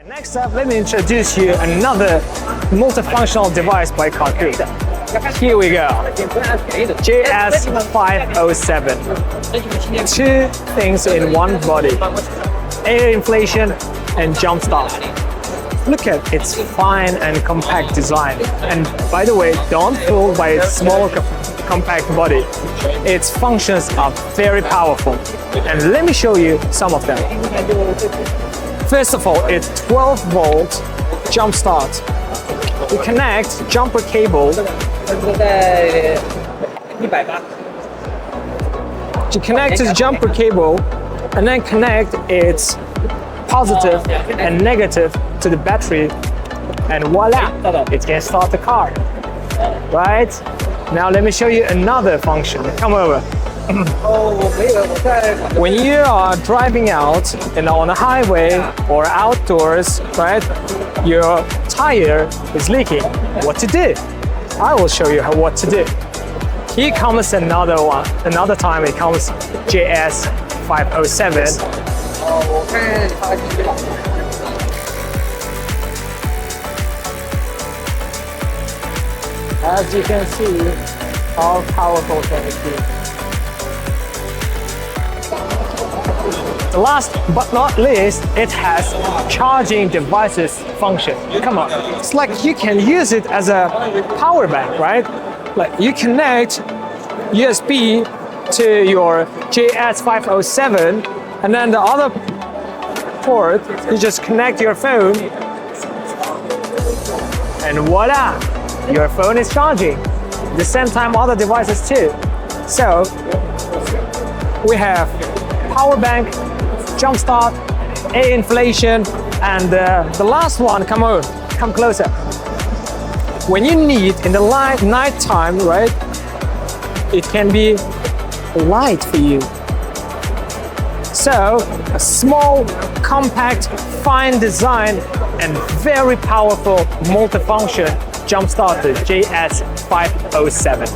Next up, let me introduce you another multifunctional device by Carku. Here we go, JS-507. Two things in one body, air inflation and jump start. Look at its fine and compact design. And by the way, don't fool by its small compact body. Its functions are very powerful. And let me show you some of them. First of all, it's 12-volt jump start. You connect jumper cable. You connect to the jumper cable and then connect its positive and negative to the battery, and voila, it can start the car. Right? Now let me show you another function. Come over. When you are driving out on a highway or outdoors, right, your tire is leaking. What to do? I will show you what to do. Here comes another one. Another time it comes JS-507. As you can see, how powerful can it be. Last but not least, it has charging devices function. Come on, it's like you can use it as a power bank, right? Like you connect USB to your JS-507, and then the other port, you just connect your phone, and voila, your phone is charging. At the same time, other devices too. So we have power bank, jump start, air inflation, and the last one, come closer. When you need in the night time, right, it can be light for you. So a small, compact, fine design and very powerful multifunction jump starter JS-507.